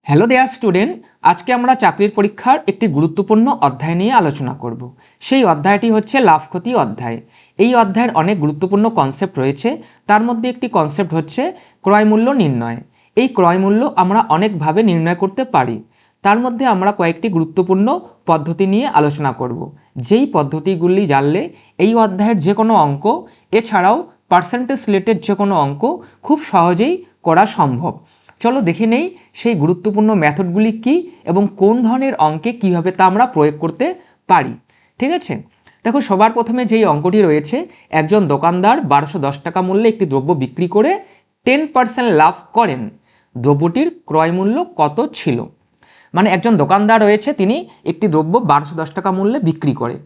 Hello দেয়ার student, আজকে আমরা চাকরির পরীক্ষার একটি গুরুত্বপূর্ণ অধ্যায় নিয়ে আলোচনা করব। সেই অধ্যায়টি হচ্ছে লাভ ক্ষতি অধ্যায়। এই অধ্যায়ের অনেক গুরুত্বপূর্ণ কনসেপ্ট রয়েছে। তার মধ্যে একটি কনসেপ্ট হচ্ছে ক্রয় মূল্য নির্ণয়। এই ক্রয় মূল্য আমরা অনেকভাবে নির্ণয় করতে পারি। তার মধ্যে আমরা কয়েকটি গুরুত্বপূর্ণ পদ্ধতি নিয়ে আলোচনা করব। যেই পদ্ধতিগুলি জানলে এই অধ্যায়ের যে কোনো অঙ্ক, এছাড়াও পার্সেন্টেজ রিলেটেড যে কোনো অঙ্ক খুব সহজেই করা সম্ভব। চলো দেখে নেই সেই গুরুত্বপূর্ণ মেথডগুলি কি এবং কোন ধরনের অঙ্কে কিভাবে তা আমরা প্রয়োগ করতে পারি। ঠিক আছে, দেখো সবার প্রথমে যেই অঙ্কটি রয়েছে, একজন দোকানদার 1210 টাকা মূল্যে একটি দ্রব্য বিক্রি করে 10% লাভ করেন। দ্রব্যটির ক্রয় মূল্য কত ছিল? মানে একজন দোকানদার রয়েছে, তিনি একটি দ্রব্য 1210 টাকা মূল্যে বিক্রি করে।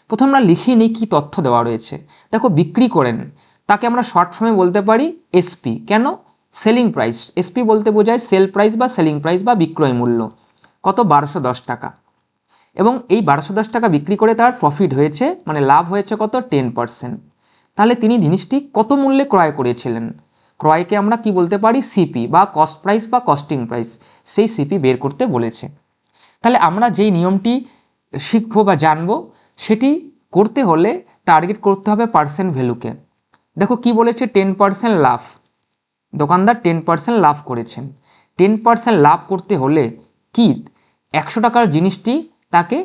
প্রথম আমরা লিখে নিই কী তথ্য দেওয়া রয়েছে। দেখো বিক্রি করেন, তাকে আমরা শর্ট ফর্মে বলতে পারি এসপি। কেন? Selling price. এসপি বলতে বোঝায় সেল প্রাইস বা সেলিং প্রাইস বা বিক্রয় মূল্য। কত? 1210 টাকা। এবং এই 1210 টাকা বিক্রি করে তার প্রফিট হয়েছে, মানে লাভ হয়েছে কত? 10%। তাহলে তিনি জিনিসটি কত মূল্যে ক্রয় করেছিলেন? ক্রয়কে আমরা কি বলতে পারি? সিপি বা কস্ট প্রাইস বা কস্টিং প্রাইস। সেই সিপি বের করতে বলেছে। তাহলে আমরা যেই নিয়মটি শিখবো বা জানবো, সেটি করতে হলে টার্গেট করতে হবে পার্সেন্ট ভ্যালুকে। দেখো কি বলেছে? 10% লাভ। দোকানদার 10% লাভ করেছেন। 10% লাভ করতে হলে কি 100 টাকার জিনিসটি তাকে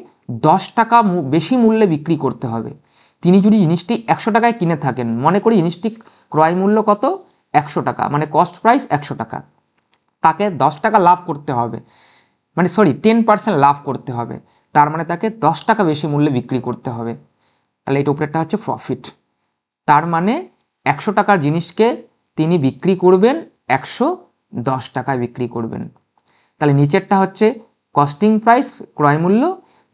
10 টাকা বেশি মূল্যে বিক্রি করতে হবে। তিনি যদি জিনিসটি 100 টাকায় কিনে থাকেন, মনে করি জিনিসটি ক্রয় মূল্য কত? 100 টাকা, মানে কস্ট প্রাইস 100 টাকা। তাকে 10 টাকা লাভ করতে হবে, মানে 10% লাভ করতে হবে। তার মানে তাকে 10 টাকা বেশি মূল্যে বিক্রি করতে হবে। তাহলে এটা উপরেরটা হচ্ছে প্রফিট। তার মানে 100 টাকার জিনিসকে তিনি বিক্রি করবেন 110 টাকায় বিক্রি করবেন। তাহলে নিচেরটা হচ্ছে কস্টিং প্রাইস, ক্রয় মূল্য।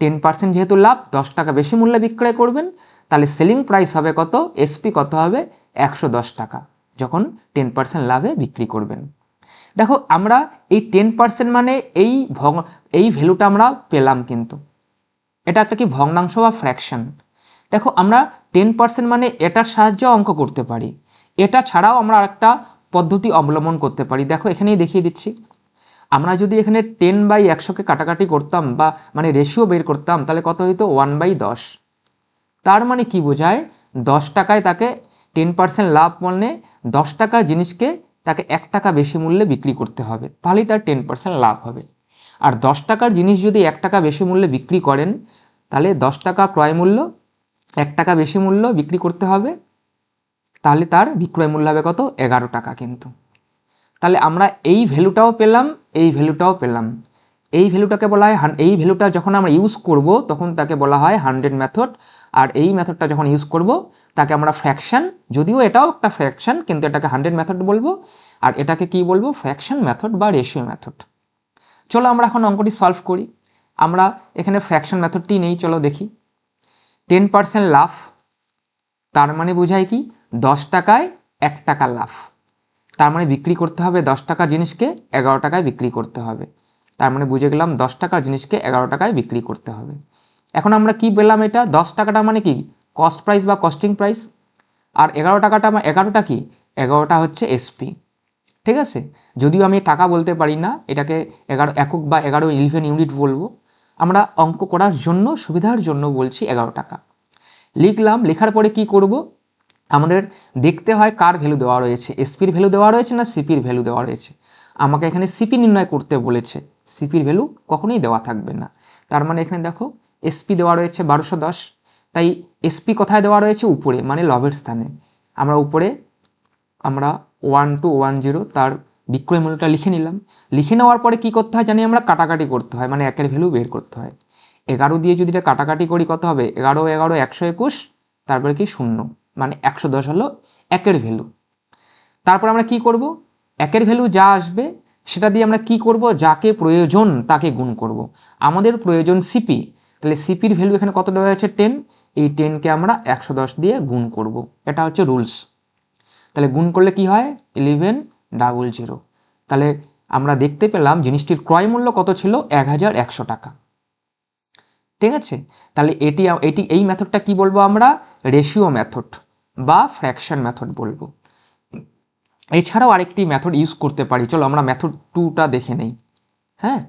10% যেহেতু লাভ, 10 টাকা বেশি মূল্যে বিক্রয় করবেন। তাহলে সেলিং প্রাইস হবে কত? এসপি কত হবে? 110 টাকা, যখন 10% লাভে বিক্রি করবেন। দেখো আমরা এই 10% মানে এই ভ্যালুটা আমরা পেলাম, কিন্তু এটা একটা কি ভগ্নাংশ বা ফ্র্যাকশন। দেখো আমরা 10% মানে এটার সাহায্যে অঙ্ক করতে পারি। এটা ছাড়াও আমরা আরেকটা পদ্ধতি অবলম্বন করতে পারি। দেখো এখানেই দেখিয়ে দিচ্ছি। আমরা যদি এখানে 10/100কে কাটাকাটি করতাম বা মানে রেশিও বের করতাম, তাহলে কত হইতো? 1/10। তার মানে কি বোঝায়? 10 টাকায় তাকে 10% লাভ মানে 10 টাকার জিনিসকে তাকে 1 টাকা বেশি মূল্যে বিক্রি করতে হবে, তাহলেই তার 10% লাভ হবে। আর 10 টাকার জিনিস যদি 1 টাকা বেশি মূল্যে বিক্রি করেন, তাহলে 10 টাকা ক্রয় মূল্য, 1 টাকা বেশি মূল্য বিক্রি করতে হবে, তাহলে তার বিক্রয় মূল্য হবে কত? 11 টাকা। কিন্তু তাহলে আমরা এই ভ্যালুটাও পেলাম, এই ভ্যালুটাও পেলাম। এই ভ্যালুটাকে বলা হয়, এই ভ্যালুটা যখন আমরা ইউজ করব তখন তাকে বলা হয় 100 মেথড। আর এই মেথডটা যখন ইউজ করব তাকে আমরা ফ্র্যাকশন, যদিও এটাও একটা ফ্র্যাকশন, কিন্তু এটাকে 100 মেথড বলবো। আর এটাকে কি বলবো? ফ্র্যাকশন মেথড বা রেশিও মেথড। চলো আমরা এখন অঙ্কটি সলভ করি। আমরা এখানে ফ্র্যাকশন মেথডটি নেই, চলো দেখি। 10% লাভ, তার মানে বোঝায় কি? 10 টাকায় 1 টাকা লাভ। তার মানে বিক্রি করতে হবে 10 টাকার জিনিসকে 11 টাকায় বিক্রি করতে হবে। তার মানে বুঝে গেলাম 10 টাকার জিনিসকে 11 টাকায় বিক্রি করতে হবে। এখন আমরা কি পেলাম? এটা 10 টাকাটা মানে কি? কস্ট প্রাইস বা কস্টিং প্রাইস। আর 11 টাকাটা, 11টা কি? 11টা হচ্ছে এসপি। ঠিক আছে, যদিও আমি টাকা বলতে পারি না, এটাকে 11 একক বা 11 ইউনিট বলবো। আমরা অঙ্ক করার জন্য, সুবিধার জন্য বলছি 11 টাকা। লিখলাম, লেখার পরে কি করব? আমাদের দেখতে হয় কার ভ্যালু দেওয়া রয়েছে, এসপির ভ্যালু দেওয়া রয়েছে না সিপির ভ্যালু দেওয়া রয়েছে। আমাকে এখানে সিপি নির্ণয় করতে বলেছে, সিপির ভ্যালু কখনোই দেওয়া থাকবে না। তার মানে এখানে দেখো এসপি দেওয়া রয়েছে 1210, তাই এসপি কোথায় দেওয়া রয়েছে? উপরে, মানে লবের স্থানে। আমরা উপরে 1210 তার বিক্রয় মূল্যটা লিখে নিলাম। লিখে নেওয়ার পরে কি করতে হয় জানি আমরা? কাটাকাটি করতে হয়, মানে একের ভ্যালু বের করতে হয়। 11 দিয়ে যদি এটা কাটাকাটি করি কত হবে? 11 11 121, তারপরে কি? 0, মানে 110 হলো একের ভ্যালু। তারপর আমরা কি করব? একের ভ্যালু যা আসবে সেটা দিয়ে আমরা কি করব? যাকে প্রয়োজন তাকে গুণ করব। আমাদের প্রয়োজন সিপি, তাহলে সিপির ভ্যালু এখানে কত দেওয়া হয়েছে? 10। এই 10কে আমরা 110 দিয়ে গুণ করব। এটা হচ্ছে রুলস। তাহলে গুণ করলে কি হয়? 1100। তাহলে আমরা দেখতে পেলাম জিনিসটির ক্রয় মূল্য কত ছিল? 1100 টাকা। ঠিক আছে, তাহলে এই মেথডটা কি বলবো আমরা? রেশিও মেথড বা ফ্র্যাকশন মেথড বলবো। এছাড়াও আরেকটি মেথড ইউজ করতে পারি, চলো আমরা মেথড 2টা দেখে নেই। হ্যাঁ,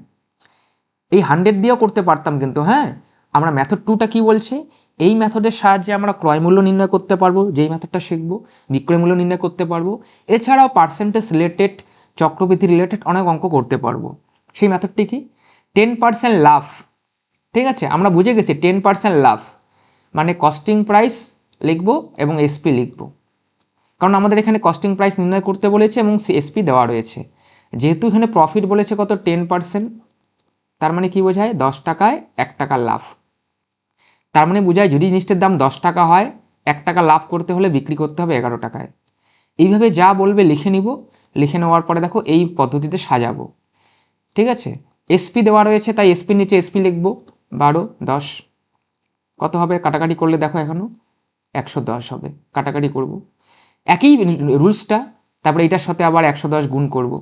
এই 100 দিয়েও করতে পারতাম, কিন্তু হ্যাঁ আমরা মেথড 2টা কি বলছে, এই মেথডের সাহায্যে আমরা ক্রয় মূল্য নির্ণয় করতে পারবো, যেই মেথডটা শিখবো, বিক্রয় মূল্য নির্ণয় করতে পারবো, এছাড়াও পার্সেন্টেজ রিলেটেড, চক্রবৃদ্ধি রিলেটেড অনেক অঙ্ক করতে পারবো। সেই মেথডটি কি, 10% লাভ। ঠিক আছে, আমরা বুঝে গেছি 10% লাভ মানে কস্টিং প্রাইস লিখবো এবং এসপি লিখবো, কারণ আমাদের এখানে কস্টিং প্রাইস নির্ণয় করতে বলেছে এবং এসপি দেওয়া রয়েছে। যেহেতু এখানে প্রফিট বলেছে কত, 10%, তার মানে কি বোঝায় 10 টাকায় 1 টাকা লাভ। তার মানে বোঝায় যদি জিনিসটার দাম 10 টাকা হয়, 1 টাকা লাভ করতে হলে বিক্রি করতে হবে 11 টাকায়। এইভাবে যা বলবে লিখে নিব, লিখে নেওয়ার পরে দেখো এই পদ্ধতিতে সাজাবো। ঠিক আছে, এসপি দেওয়া রয়েছে তাই এসপির নিচে এসপি লিখবো, 12, 10 কত হবে, কাটাকাটি করলে দেখো এখনো 110 হবে, কাটাকাটি করব একই রুলসটা, তারপরে এটার সাথে আবার 110 গুণ করব।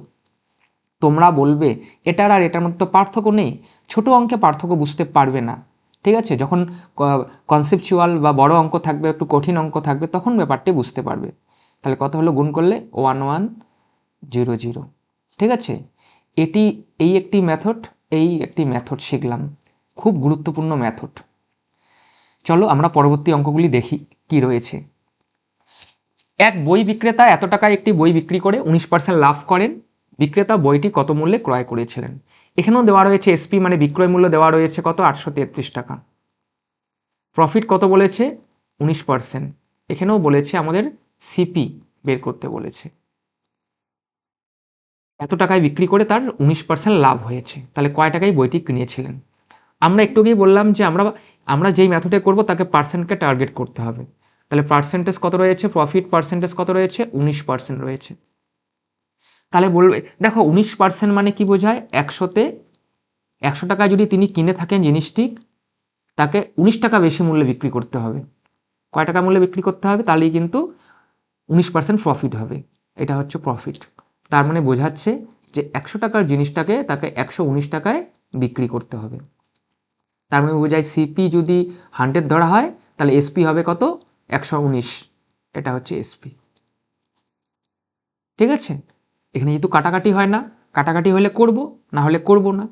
তোমরা বলবে এটার আর এটার মধ্যে তো পার্থক্য নেই, ছোট অঙ্কে পার্থক্য বুঝতে পারবে না। ঠিক আছে, যখন কনসেপচুয়াল বা বড় অঙ্ক থাকবে, একটু কঠিন অঙ্ক থাকবে, তখন ব্যাপারটি বুঝতে পারবে। তাহলে কত হলো, গুণ করলে 1100। ঠিক আছে, এটি এই একটি মেথড শিখলাম, খুব গুরুত্বপূর্ণ মেথড। চলো আমরা পরবর্তী অঙ্কগুলি দেখি কি রয়েছে। এক বই বিক্রেতা এত টাকায় একটি বই বিক্রি করে 19% লাভ করেন। বিক্রেতা বইটি কত মূল্যে ক্রয় করেছিলেন। এখানেও দেওয়া রয়েছে এসপি মানে বিক্রয় মূল্য দেওয়া রয়েছে কত, 833 টাকা। প্রফিট কত বলেছে, 19%। এখানেও বলেছে আমাদের সিপি বের করতে বলেছে, এত টাকায় বিক্রি করে তার 19% লাভ হয়েছে, তাহলে কয় টাকায় বইটি কিনেছিলেন। আমরা একটু আগেই বললাম যে আমরা যেই মেথডে করব তাকে পার্সেন্টকে টার্গেট করতে হবে। তাহলে পার্সেন্টেজ কত রয়েছে, প্রফিট পার্সেন্টেজ কত রয়েছে, 19% রয়েছে। তাহলে বলবে দেখো 19% মানে কি বোঝায়, 100 টাকায় যদি তিনি কিনে থাকেন জিনিসটি, তাকে 19 টাকা বেশি মূল্যে বিক্রি করতে হবে। কয় টাকা মূল্যে বিক্রি করতে হবে, তাহলেই কিন্তু 19% প্রফিট হবে। এটা হচ্ছে প্রফিট। তার মানে বোঝাচ্ছে যে 100 টাকার জিনিসটাকে তাকে 119 টাকায় বিক্রি করতে হবে। তার মানে বোঝায় সিপি যদি 100 ধরা হয়, তাহলে এসপি হবে কত, 119। এটা হচ্ছে এসপি। ঠিক আছে, এখানে যেহেতু কাটাকাটি হয় না, কাটাকাটি হলে করব, না হলে করব না।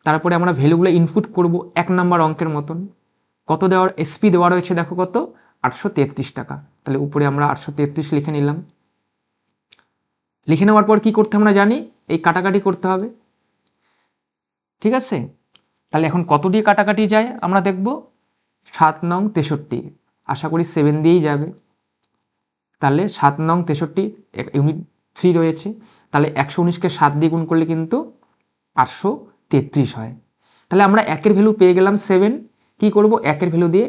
তারপরে আমরা ভ্যালুগুলো ইনপুট করব 1 নম্বর অঙ্কের মতন। কত দেওয়ার এসপি দেওয়া রয়েছে দেখো কত, 833 টাকা। তাহলে উপরে আমরা 833 লিখে নিলাম। লিখে নেওয়ার পর কি করতে আমরা জানি, এই কাটাকাটি করতে হবে। ঠিক আছে, তাহলে এখন কত দিয়ে কাটাকাটি যায় আমরা দেখব, 7 নং 63, আশা করি 7 দিয়েই যাবে। তাহলে 7 নং 63 ইউনিট 3 রয়েছে, তাহলে 119কে 7 দিয়ে গুণ করলে কিন্তু 833 হয়। তাহলে আমরা একের ভ্যালু পেয়ে গেলাম 7। কি করব, একের ভ্যালু দিয়ে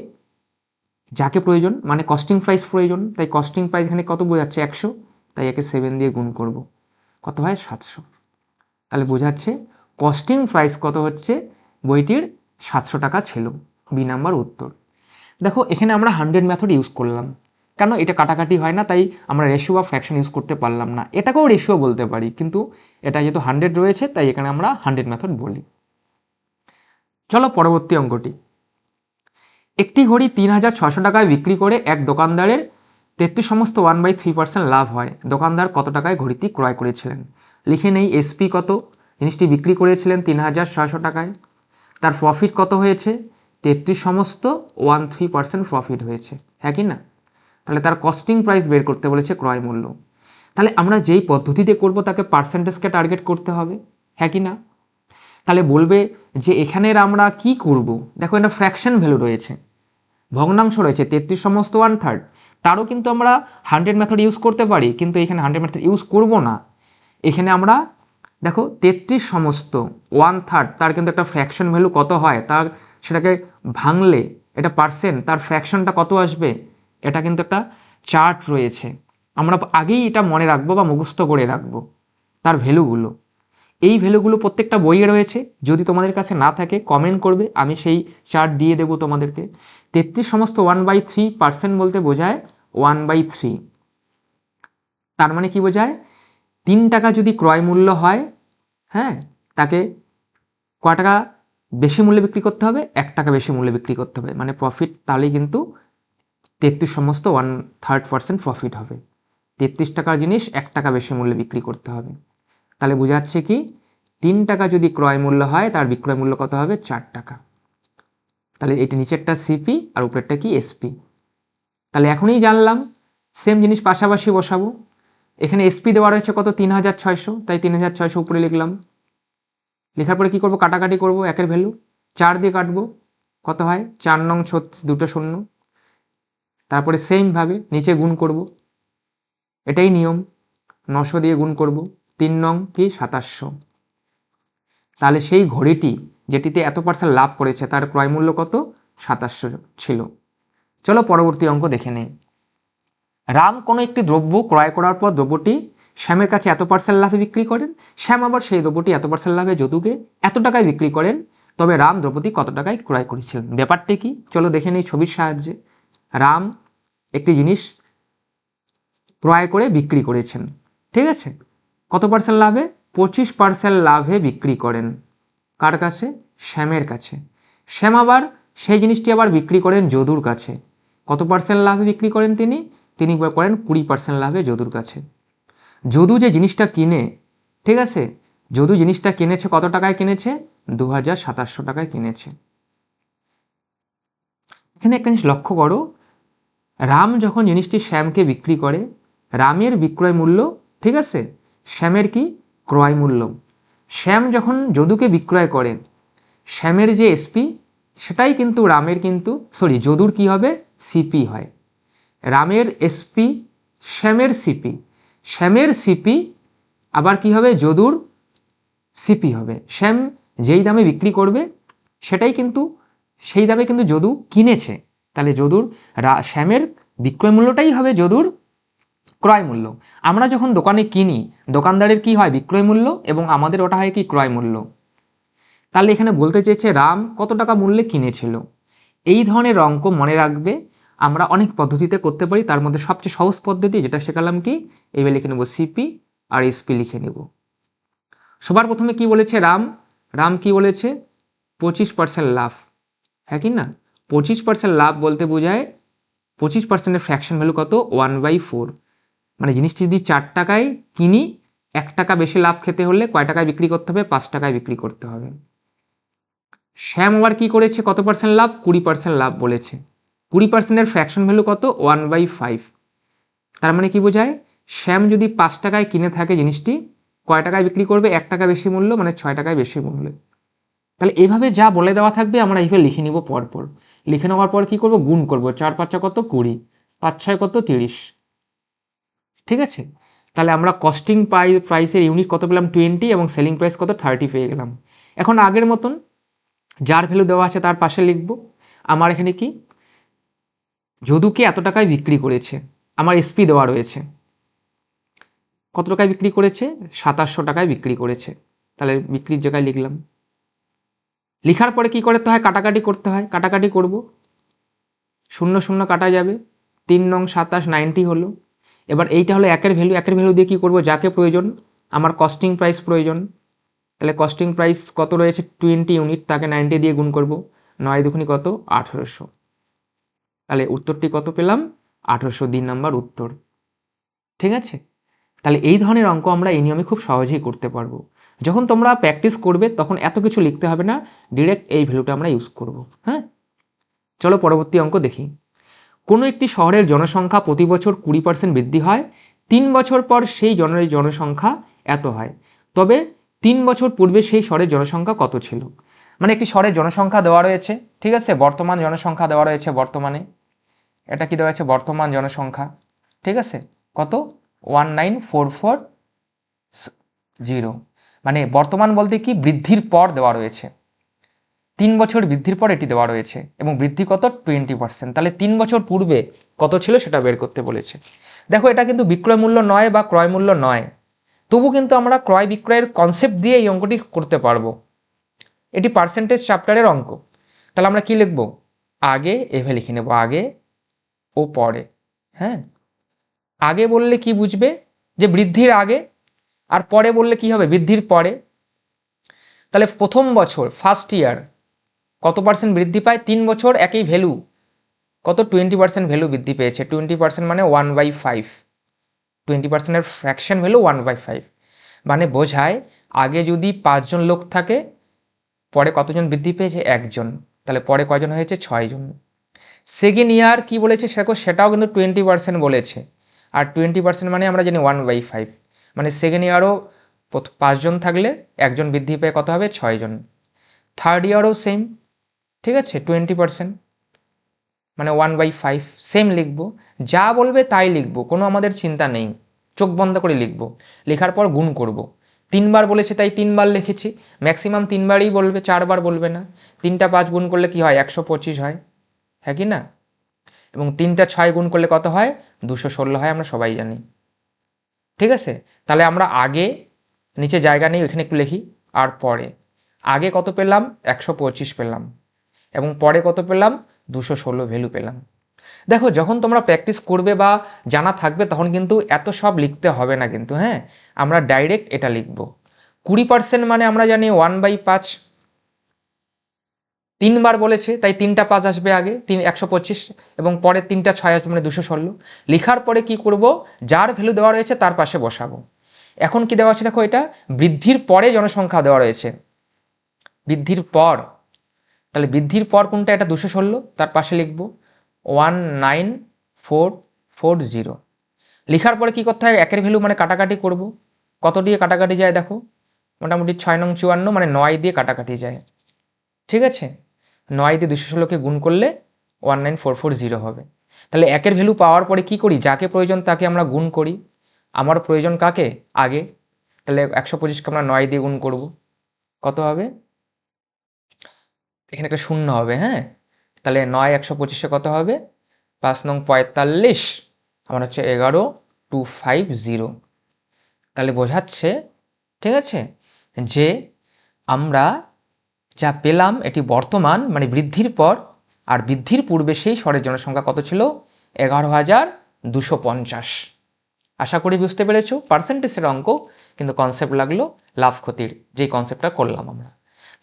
যাকে প্রয়োজন মানে কস্টিং প্রাইস প্রয়োজন, তাই কস্টিং প্রাইস এখানে কত বোঝাচ্ছে, 100, তাই একে 7 দিয়ে গুণ করব, কত হয় 700। তাহলে বোঝাচ্ছে কস্টিং প্রাইস কত হচ্ছে, বইটির 700 টাকা ছিল। বি নাম্বার উত্তর। দেখো এখানে আমরা 100 মেথড ইউজ করলাম, কেন, এটা কাটাকাটি হয় না, তাই আমরা রেশিও বা ফ্র্যাকশন ইউজ করতে পারলাম না। এটাকেও রেশিও বলতে পারি, কিন্তু এটা যেহেতু 100 রয়েছে তাই এখানে আমরা 100 মেথড বলি। চলো পরবর্তী অঙ্কটি। একটি ঘড়ি 3600 টাকায় বিক্রি করে এক দোকানদারের 33 সমস্ত 1/3% লাভ হয়। দোকানদার কত টাকায় ঘড়িটি ক্রয় করেছিলেন। লিখে নেই এসপি কত, জিনিসটি বিক্রি করেছিলেন 3600 টাকায়। তার প্রফিট কত হয়েছে, 33 সমস্ত 13% প্রফিট হয়েছে, হ্যাঁ কি না। তাহলে তার কস্টিং প্রাইস বের করতে বলেছে, ক্রয় মূল্য। তাহলে আমরা যেই পদ্ধতিতে করব তাকে পার্সেন্টেজকে টার্গেট করতে হবে, হ্যাঁ কি না। তাহলে বলবে যে এখানের আমরা কি করব, দেখো এটা ফ্র্যাকশন ভ্যালু রয়েছে, ভগ্নাংশ রয়েছে, 33 সমস্ত 1/3, তারও কিন্তু আমরা 100 মেথড ইউজ করতে পারি, কিন্তু এখানে 100 মেথড ইউজ করব না। এখানে আমরা দেখো 33 সমস্ত 1/3, তার কিন্তু একটা ফ্র্যাকশন ভ্যালু কত হয়, তার সেটাকে ভাঙলে এটা পার্সেন্ট, তার ফ্র্যাকশনটা কত আসবে, এটা কিন্তু একটা চার্ট রয়েছে। আমরা আগেই এটা মনে রাখবো বা মুখস্থ করে রাখবো তার ভ্যালুগুলো। এই ভ্যালুগুলো প্রত্যেকটা বইয়ে রয়েছে, যদি তোমাদের কাছে না থাকে কমেন্ট করবে, আমি সেই চার্ট দিয়ে দেবো তোমাদেরকে। 33 সমস্ত 1/3% বলতে বোঝায় 1/3। তার মানে কি বোঝায়, 3 টাকা যদি ক্রয় মূল্য হয়, হ্যাঁ, তাকে ক টাকা বেশি মূল্যে বিক্রি করতে হবে, 1 টাকা বেশি মূল্যে বিক্রি করতে হবে, মানে প্রফিট, তাহলেই কিন্তু 33 সমস্ত 1/3% প্রফিট হবে। 33 টাকার জিনিস 1 টাকা বেশি মূল্যে বিক্রি করতে হবে। তাহলে বোঝাচ্ছে কি, 3 টাকা যদি ক্রয় মূল্য হয় তার বিক্রয় মূল্য কত হবে 4 টাকা। তাহলে এটা নিচেরটা সিপি আর উপরেরটা কি এসপি। তাহলে এখনই জানলাম, সেম জিনিস পাশাপাশি বসাবো। এখানে এসপি দেওয়া রয়েছে কত 3600, তাই 3600 উপরে লিখলাম। লেখার পরে কি করব, কাটাকাটি করব, একের ভ্যালু 4 দিয়ে কাটবো, কত হয় 4 নং 36, দুটো শূন্য। তারপরে সেমভাবে নিচে গুণ করব, এটাই নিয়ম, 900 দিয়ে গুণ করব, 3 নং কি 2700। তাহলে সেই ঘড়িটি যেটিতে এত পার্সেন্ট লাভ করেছে তার ক্রয় মূল্য কত 2700 ছিল। চলো পরবর্তী অঙ্ক দেখে নেই। রাম কোনো একটি দ্রব্য ক্রয় করার পর দ্রব্যটি শ্যামের কাছে এত পার্সেন্ট লাভে বিক্রি করেন। শ্যাম আবার সেই দ্রব্যটি এত পার্সেন্ট লাভে যদুকে এত টাকায় বিক্রি করেন। তবে রাম দ্রব্যটি কত টাকায় ক্রয় করেছিলেন। ব্যাপারটি কি, চলো দেখে নেই ছবির সাহায্যে। রাম একটি জিনিস ক্রয় করে বিক্রি করেছেন, ঠিক আছে, কত পার্সেন্ট লাভে 25% লাভে বিক্রি করেন। কার কাছে, শ্যামের কাছে। শ্যাম আবার সেই জিনিসটি আবার বিক্রি করেন যদুর কাছে। কত পার্সেন্ট লাভে বিক্রি করেন তিনি করেন 20% লাভে যদুর কাছে। যদু যে জিনিসটা কিনে, ঠিক আছে, যদু জিনিসটা কিনেছে কত টাকায় কিনেছে 2700 টাকায় কিনেছে। এখানে একটা জিনিস লক্ষ্য করো, রাম যখন জিনিসটি শ্যামকে বিক্রি করে, রামের বিক্রয় মূল্য, ঠিক আছে, শ্যামের কি ক্রয় মূল্য। শ্যাম যখন যদুকে বিক্রয় করে, শ্যামের যে এসপি সেটাই কিন্তু রামের কিন্তু যদুর কি হবে সিপি হয়। রামের এসপি শ্যামের সিপি, শ্যামের সিপি আবার কি হবে যদুর সিপি হবে। শ্যাম যেই দামে বিক্রি করবে সেটাই কিন্তু সেই দামে কিন্তু যদু কিনেছে। তাহলে যদুর শ্যামের বিক্রয় মূল্যটাই হবে যদুর ক্রয় মূল্য। আমরা যখন দোকানে কিনি, দোকানদারের কি হয় বিক্রয় মূল্য এবং আমাদের ওটা হয় কি ক্রয় মূল্য। তাহলে এখানে বলতে চেয়েছে রাম কত টাকা মূল্যে কিনেছিল। এই ধরনের অঙ্ক মনে রাখবে আমরা অনেক পদ্ধতিতে করতে পারি, তার মধ্যে সবচেয়ে সহজ পদ্ধতি যেটা শেখালাম কি, এবার লিখে নেব সিপি আর এসপি লিখে নেব। সবার প্রথমে কি বলেছে রাম কি বলেছে 25% লাভ, হ্যাঁ কি না। 25% লাভ বলতে বোঝায় 25%-এর ফ্র্যাকশন ভ্যালু কত 1/4। মানে জিনিসটি যদি 4 টাকায় কিনি, 1 টাকা বেশি লাভ খেতে হলে কয় টাকায় বিক্রি করতে হবে 5 টাকায় বিক্রি করতে হবে। শ্যাম আবার কি করেছে কত পার্সেন্ট লাভ 20% লাভ বলেছে। 20%-এর ফ্র্যাকশন ভ্যালু কত 1/5। তার মানে কি বোঝায়, শ্যাম যদি 5 টাকায় কিনে থাকে জিনিসটি, কয় টাকায় বিক্রি করবে 1 টাকা বেশি মূল্য, মানে 6 টাকায় বেশি মূল্য। তাহলে এভাবে যা বলে দেওয়া থাকবে আমরা এইভাবে লিখে নিব পরপর। লিখে নেওয়ার পর কি করব, গুণ করব, 4 5 কত 20, 5 6 কত 30, ঠিক আছে। তাহলে আমরা কস্টিং প্রাইসের ইউনিট কত পেলাম 20 এবং সেলিং প্রাইস কত 30 পেয়ে গেলাম। এখন আগের মতন যার ভ্যালু দেওয়া আছে তার পাশে লিখব। আমার এখানে কি যদুকে এত টাকায় বিক্রি করেছে, আমার এসপি দেওয়া রয়েছে, কত টাকায় বিক্রি করেছে 2700 টাকায় বিক্রি করেছে। তাহলে বিক্রির জায়গায় লিখলাম। লেখার পরে কি করতে হয়, কাটাকাটি করতে হয়, কাটাকাটি করব, 0 0 কাটা যাবে, 3 নং 27 90 হলো। এবার এইটা হলো একের ভ্যালু, একের ভ্যালু দিয়ে কী করবো, যাকে প্রয়োজন, আমার কস্টিং প্রাইস প্রয়োজন। তাহলে কস্টিং প্রাইস কত রয়েছে 20 ইউনিট, তাকে 90 দিয়ে গুণ করব, 9 দুগুনি কত 1800। তাহলে উত্তরটি কত পেলাম 1800, 2 নম্বর উত্তর, ঠিক আছে। তাহলে এই ধরনের অঙ্ক আমরা এই নিয়মে খুব সহজেই করতে পারবো। যখন তোমরা প্র্যাকটিস করবে তখন এত কিছু লিখতে হবে না, ডিরেক্ট এই ভ্যালুটা আমরা ইউজ করব। হ্যাঁ, চলো পরবর্তী অঙ্ক দেখি। কোনো একটি শহরের জনসংখ্যা প্রতি বছর 20% বৃদ্ধি হয়, 3 বছর পর সেই জনসংখ্যা এত হয়, তবে 3 বছর পূর্বে সেই শহরের জনসংখ্যা কত ছিল। মানে একটি শহরের জনসংখ্যা দেওয়া রয়েছে, ঠিক আছে, বর্তমান জনসংখ্যা দেওয়া রয়েছে, বর্তমানে এটা কি দেওয়া আছে বর্তমান জনসংখ্যা, ঠিক আছে, কত 19440, মানে বর্তমান বলতে কি বৃদ্ধির পর দেওয়া রয়েছে, 3 বছর বৃদ্ধির পর এটি দেওয়া রয়েছে এবং বৃদ্ধি কত 20%। তাহলে 3 বছর পূর্বে কত ছিল সেটা বের করতে বলেছে। দেখো এটা কিন্তু বিক্রয় মূল্য নয় বা ক্রয় মূল্য নয়, তবু কিন্তু আমরা ক্রয় বিক্রয়ের কনসেপ্ট দিয়ে এই অঙ্কটি করতে পারবো। এটি পার্সেন্টেজ চ্যাপ্টারের অঙ্ক। তাহলে আমরা কি লিখব, আগে এভাবে লিখে নেব, আগে ও পরে। হ্যাঁ, আগে বললে কি বুঝবে যে বৃদ্ধির আগে, আর পরে বললে কি হবে বৃদ্ধির পরে। তাহলে প্রথম বছর ফার্স্ট ইয়ার কত পার্সেন্ট বৃদ্ধি পায়, 3 বছর একই ভ্যালু কত 20% ভ্যালু বৃদ্ধি পেয়েছে, 20% মানে 1/5, 20%-এর ফ্র্যাকশন ভ্যালু 1/5, মানে বোঝায় আগে যদি 5 জন লোক থাকে, পরে কতজন বৃদ্ধি পেয়েছে? 1 জন, তাহলে পরে কয়জন হয়েছে? 6 জন। সেকেন্ড ইয়ার কি বলেছে সেটাও কিন্তু 20% বলেছে, আর 20% মানে আমরা জানি 1/5, মানে সেকেন্ড ইয়ারও 5 জন থাকলে 1 জন বৃদ্ধি পেয়ে কত হবে? 6 জন। থার্ড ইয়ারও সেম, ঠিক আছে, 20%, মানে 1/5, সেম লিখবো, যা বলবে তাই লিখবো, কোনো আমাদের চিন্তা নেই, চোখ বন্ধ করে লিখবো। লেখার পর গুণ করব। 3বার বলেছে তাই 3বার লিখেছি, ম্যাক্সিমাম 3বারই বলবে, 4বার বলবে না। 3টা 5 গুণ করলে কি হয়? 125 হয়, হ্যাঁ কি না? এবং 3টা 6 গুণ করলে কত হয়? 216 হয়, আমরা সবাই জানি, ঠিক আছে। তাহলে আমরা আগে, নিচে জায়গা নেই, ওইখানে একটু লিখি, আর পরে। আগে কত পেলাম? 125 পেলাম, এবং পরে কত পেলাম? 216 ভ্যালু পেলাম। দেখো, যখন তোমরা প্র্যাকটিস করবে বা জানা থাকবে তখন কিন্তু এত সব লিখতে হবে না কিন্তু, হ্যাঁ, আমরা ডাইরেক্ট এটা লিখব। 20% মানে আমরা জানি 1/5, 3বার বলেছে তাই 3টা 5 আসবে আগে, 125, এবং পরে 3টা 6 আসবে, মানে 216। লেখার পরে কি করব? যার ভ্যালু দেওয়া রয়েছে তার পাশে বসাবো। এখন কি দেওয়া আছে দেখো, এটা বৃদ্ধির পরে জনসংখ্যা দেওয়া রয়েছে, বৃদ্ধির পর, তাহলে বৃদ্ধির পর কোনটা? এটা 216, তার পাশে লিখব 19440। লেখার পরে কি করতে হয়? একের ভ্যালু মানে কাটাকাটি করব। কত দিয়ে কাটাকাটি যায় দেখো, মোটামুটি 6 নং 54, মানে 9 দিয়ে কাটাকাটি যায়, ঠিক আছে। 9 দিয়ে 216কে গুণ করলে 19440 হবে। তাহলে একের ভ্যালু পাওয়ার পরে কি করি? যাকে প্রয়োজন তাকে আমরা গুণ করি। আমার প্রয়োজন কাকে? আগে, তাহলে 125কে আমরা 9 দিয়ে গুণ করব, কত হবে? এখানে একটা শূন্য হবে, হ্যাঁ, তাহলে 9 125-এ কত হবে? 5 নং 45, আমার হচ্ছে 11250। তাহলে বোঝাচ্ছে, ঠিক আছে, যে আমরা যা পেলাম এটি বর্তমান, মানে বৃদ্ধির পর, আর বৃদ্ধির পূর্বে সেই স্তরের জনসংখ্যা কত ছিল? 11,250। আশা করি বুঝতে পেরেছো। পার্সেন্টেজের অঙ্ক, কিন্তু কনসেপ্ট লাগলো লাভ ক্ষতির, যেই কনসেপ্টটা করলাম আমরা।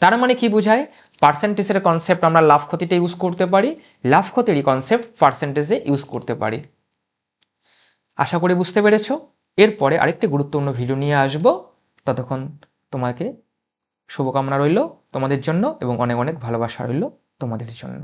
তার মানে কি বোঝায়? পার্সেন্টেজের কনসেপ্ট আমরা লাভ ক্ষতিতে ইউজ করতে পারি, লাভ ক্ষতিরই কনসেপ্ট পার্সেন্টেজে ইউজ করতে পারি। আশা করি বুঝতে পেরেছো। এরপরে আরেকটি গুরুত্বপূর্ণ ভিডিও নিয়ে আসবো। ততক্ষণ তোমাকে শুভকামনা রইল তোমাদের জন্য, এবং অনেক অনেক ভালোবাসা রইল তোমাদের জন্য।